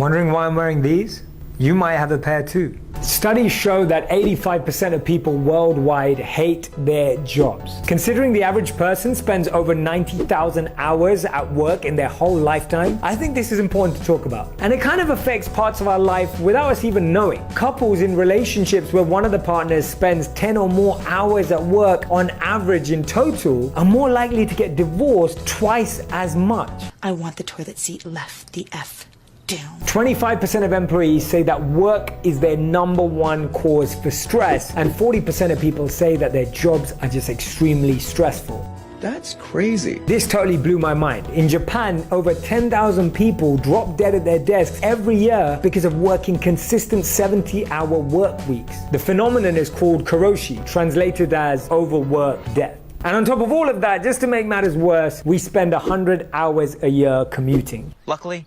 Wondering why I'm wearing these? You might have a pair too. Studies show that 85% of people worldwide hate their jobs. Considering the average person spends over 90,000 hours at work in their whole lifetime, I think this is important to talk about. And it kind of affects parts of our life without us even knowing. Couples in relationships where one of the partners spends 10 or more hours at work on average in total are more likely to get divorced twice as much. I want the toilet seat left the F down. 25% of employees say that work is their number one cause for stress, and 40% of people say that their jobs are just extremely stressful. That's crazy. This totally blew my mind. In Japan, over 10,000 people drop dead at their desks every year because of working consistent 70-hour work weeks. The phenomenon is called karoshi, translated as overwork death. And on top of all of that, just to make matters worse, we spend 100 hours a year commuting. Luckily,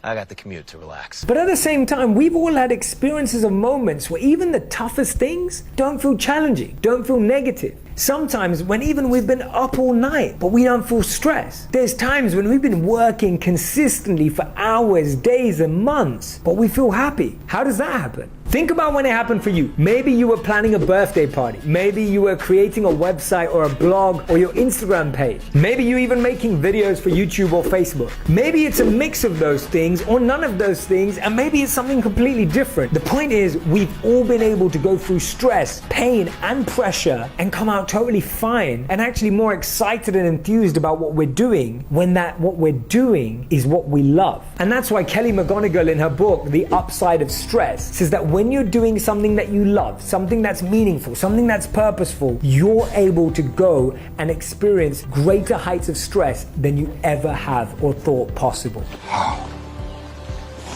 I got the commute to relax. But at the same time, we've all had experiences of moments where even the toughest things don't feel challenging, don't feel negative. Sometimes when even we've been up all night, but we don't feel stressed. There's times when we've been working consistently for hours, days, and months, but we feel happy. How does that happen? Think about when it happened for you. Maybe you were planning a birthday party. Maybe you were creating a website or a blog or your Instagram page. Maybe you're even making videos for YouTube or Facebook. Maybe it's a mix of those things or none of those things, and maybe it's something completely different. The point is, we've all been able to go through stress, pain, and pressure and come out totally fine and actually more excited and enthused about what we're doing when what we're doing is what we love. And that's why Kelly McGonigal in her book, The Upside of Stress, says that when you're doing something that you love, something that's meaningful, something that's purposeful, you're able to go and experience greater heights of stress than you ever have or thought possible.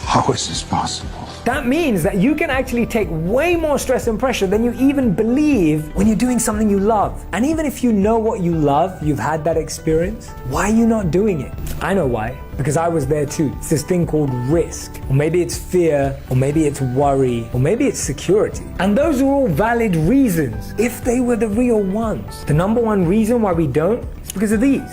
How is this possible? That means that you can actually take way more stress and pressure than you even believe when you're doing something you love. And even if you know what you love, you've had that experience, why are you not doing it? I know why. Because I was there too. It's this thing called risk. Or maybe it's fear, or maybe it's worry, or maybe it's security. And those are all valid reasons, if they were the real ones. The number one reason why we don't is because of these.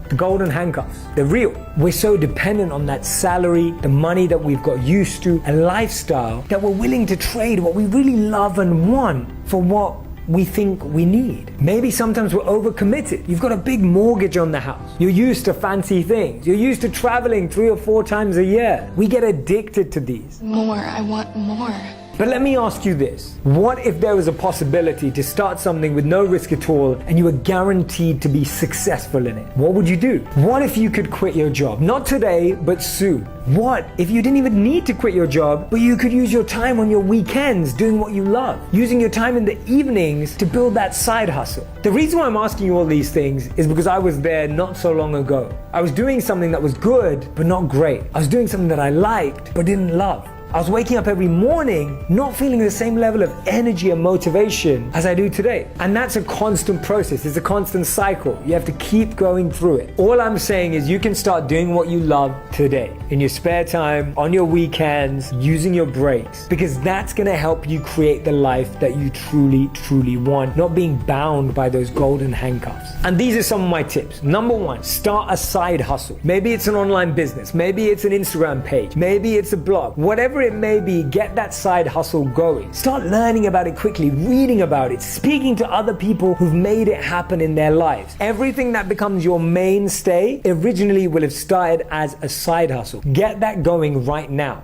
The golden handcuffs. They're real. We're so dependent on that salary, the money that we've got used to, a lifestyle, that we're willing to trade what we really love and want for what we think we need. Maybe sometimes we're overcommitted. You've got a big mortgage on the house. You're used to fancy things. You're used to traveling 3 or 4 times a year. We get addicted to these. More, I want more. But let me ask you this. What if there was a possibility to start something with no risk at all and you were guaranteed to be successful in it? What would you do? What if you could quit your job? Not today, but soon. What if you didn't even need to quit your job, but you could use your time on your weekends doing what you love, using your time in the evenings to build that side hustle? The reason why I'm asking you all these things is because I was there not so long ago. I was doing something that was good, but not great. I was doing something that I liked, but didn't love. I was waking up every morning not feeling the same level of energy and motivation as I do today. And that's a constant process. It's a constant cycle. You have to keep going through it. All I'm saying is you can start doing what you love today, in your spare time, on your weekends, using your breaks, because that's going to help you create the life that you truly, truly want, not being bound by those golden handcuffs. And these are some of my tips. Number 1, start a side hustle. Maybe it's an online business. Maybe it's an Instagram page. Maybe it's a blog. Whatever it may be, get that side hustle going. Start learning about it quickly, reading about it, speaking to other people who've made it happen in their lives. Everything that becomes your mainstay originally will have started as a side hustle. Get that going right now.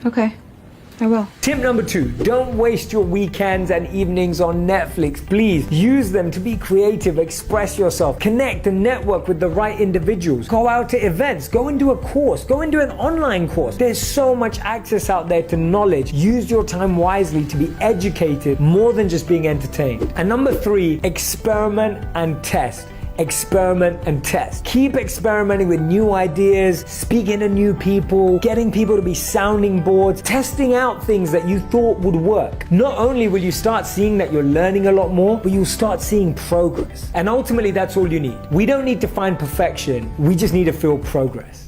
Okay, I will. Tip number 2, don't waste your weekends and evenings on Netflix. Please use them to be creative, express yourself, connect and network with the right individuals. Go out to events, go and do a course, go and do an online course. There's so much access out there to knowledge. Use your time wisely to be educated more than just being entertained. And number 3, experiment and test. Experiment and test. Keep experimenting with new ideas, speaking to new people, getting people to be sounding boards, testing out things that you thought would work. Not only will you start seeing that you're learning a lot more, but you'll start seeing progress. And ultimately, that's all you need. We don't need to find perfection. We just need to feel progress.